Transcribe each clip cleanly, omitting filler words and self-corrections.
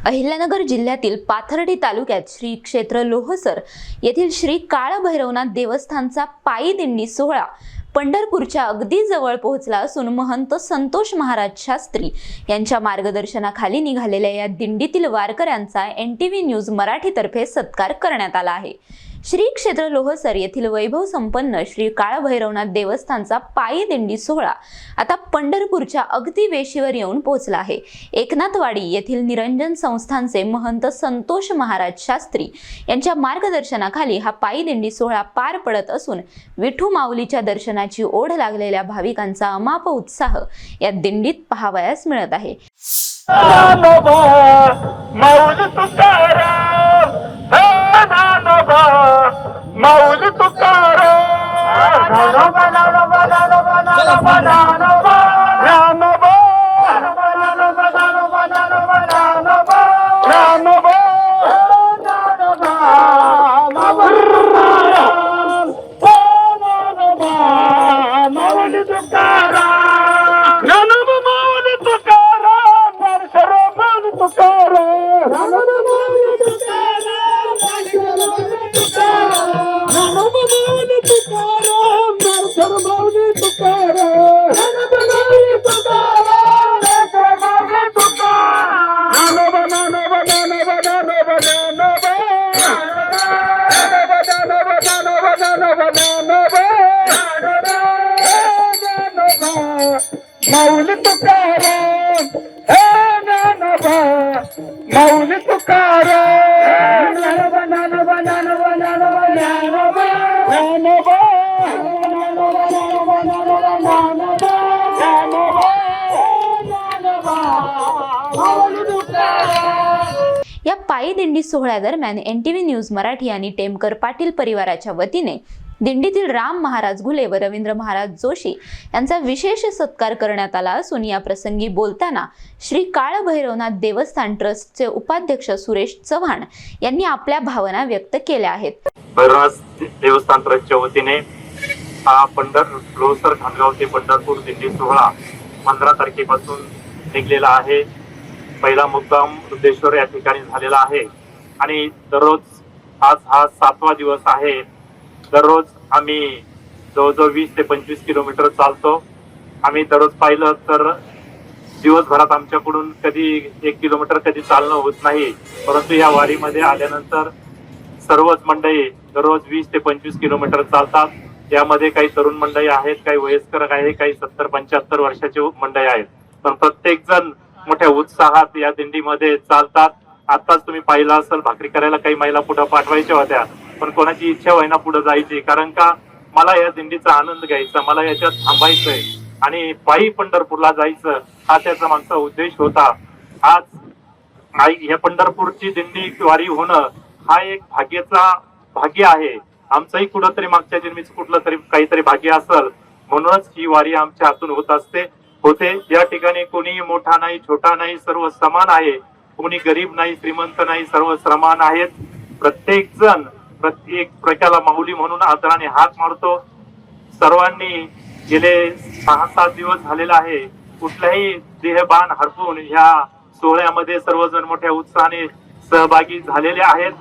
अहिल्यानगर जिल्ह्यातील पाथर्डी तालुक्यात श्री क्षेत्र लोहसर येथील श्री काळभैरवनाथ देवस्थानचा पायी दिंडी सोहळा पंढरपूरच्या अगदी जवळ पोहोचला असून महंत संतोष महाराज शास्त्री यांच्या मार्गदर्शनाखाली निघालेल्या या दिंडीतील वारकऱ्यांचा NTV न्यूज मराठीतर्फे सत्कार करण्यात आला आहे। श्री क्षेत्र लोहसर येथील वैभव संपन्न श्री काळभैरवनाथ देवस्थानचा पायी दिंडी सोहळा आता पंढरपूरच्या अगदी वेशीवर येऊन पोहोचला आहे। एकनाथवाडी येथील निरंजन संस्थानचे महंत संतोष महाराज शास्त्री यांच्या मार्गदर्शनाखाली हा पायी दिंडी सोहळा पार पडत असून विठू माऊलीच्या दर्शनाची ओढ लागलेल्या भाविकांचा अमाप उत्साह या दिंडीत पाहावयास मिळत आहे। माऊली तुकाराम माऊली तुकाराम हे ज्ञानोबा माऊली तुकाराम ज्ञानोबा या पायी दिंडी सोहळ्यादरम्यान NTV न्यूज मराठी आणि टेमकर पाटील परिवाराच्या वतीने दिंडीतील राम महाराज घुले व रवींद्र महाराज जोशी यांचा विशेष सत्कार करण्यात आला असून या प्रसंगी बोलताना श्री काळभैरवनाथ देवस्थान ट्रस्टचे उपाध्यक्ष सुरेश चव्हाण यांनी आपल्या भावना व्यक्त केल्या आहेत। भैरवनाथ देवस्थान ट्रस्टच्या वतीने हा लोहसर खानगाव ते पंढरपूर दिंडी सोहळा 15 तारखेपासून निघलेला आहे। पहिला मुक्काम रुद्रेश्वर या ठिकाणी झालेला आहे आणि दररोज आज हा 7वा दिवस आहे। दररोज आम्ही जवळजवळ 20 ते 25 किलोमीटर चालतो। आम्ही दररोज पाहिलं तर दिवसभरात आमच्याकडून कधी 1 किलोमीटर कधी चालणं होत नाही, परंतु या वारीमध्ये आल्यानंतर सर्वच मंडळी दररोज 20 ते 25 किलोमीटर चालतात। यामध्ये काही तरुण मंडळी आहेत, काही वयस्कर आहे, काही 70-75 वर्षाचे मंडळी आहेत, पण प्रत्येक जण मोठ्या उत्साहात या दिंडीमध्ये चालतात। आताच तुम्ही पाहिलं असेल भाकरी करायला काही महिला पुढे पाठवायच्या होत्या, पण कोणाची इच्छा होईना पुढे जायची, कारण का मला या दिंडीचा आनंद घ्यायचा, मला याच्यात थांबायचंय आणि पायी पंढरपूरला जायचं हा त्याचा मागचा उद्देश होता। आज या पंढरपूरची दिंडी वारी होणं हा एक भाग्य आहे। आमचंही कुठंतरी मागच्या जन्मीच कुठलं तरी काहीतरी भाग्य असेल, म्हणूनच ही वारी आमच्या हातून होते। या ठिकाणी कोणी मोठा नाही छोटा नाही, सर्व समान आहे। कोणी गरीब नाही श्रीमंत नाही, सर्व समान आहेत। प्रत्येक जण प्रत्येक प्रकाराला माऊली म्हणून आदराने हात मारतो। सर्वांनी गेले 6-7 दिवस झालेला आहे कुठल्याही देहबान हरपून ह्या सोहळ्यामध्ये सर्वजण मोठ्या उत्साहाने सहभागी झालेले आहेत।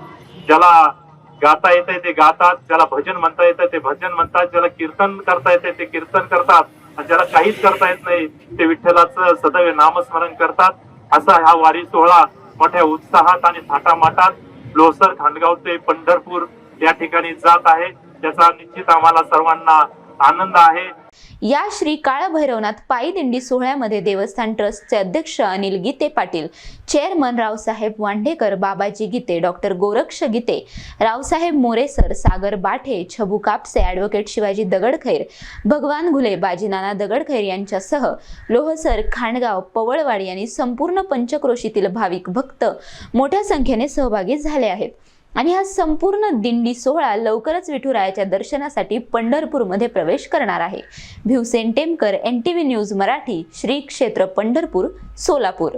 ज्याला गाता येते ते गातात, ज्याला भजन म्हणता येतं ते भजन म्हणतात, ज्याला कीर्तन करता येते ते कीर्तन करतात, आणि ज्याला काहीच करता येत नाही ते विठ्ठलाचं सदैव नामस्मरण करतात। असा हा वारी सोहळा मोठ्या उत्साहात आणि थाटामाटात लोहसर खानगाव ते पंढरपूर या ठिकाणी जात आहे, त्याचा निश्चित आम्हाला सर्वांना आनंद आहे। या श्री काळभैरवनाथ पायी दिंडी सोहळ्यामध्ये देवस्थान ट्रस्टचे अध्यक्ष अनिल गीते पाटील, चेअरमन रावसाहेब वांढेकर, बाबाजी गीते, डॉक्टर गोरक्ष गीते, रावसाहेब मोरेसर, सागर बाठे, छबू कापसे, ॲडव्होकेट शिवाजी दगडखैर, भगवान घुले, बाजीनाना दगडखैर यांच्यासह लोहसर, खाणगाव, पवळवाडी आणि संपूर्ण पंचक्रोशीतील भाविक भक्त मोठ्या संख्येने सहभागी झाले आहेत आणि हा संपूर्ण दिंडी सोहळा लवकरच विठुरायाच्या दर्शनासाठी पंढरपूरमध्ये प्रवेश करणार आहे। भिवसेन टेमकर, NTV न्यूज मराठी, श्री क्षेत्र पंढरपूर, सोलापूर।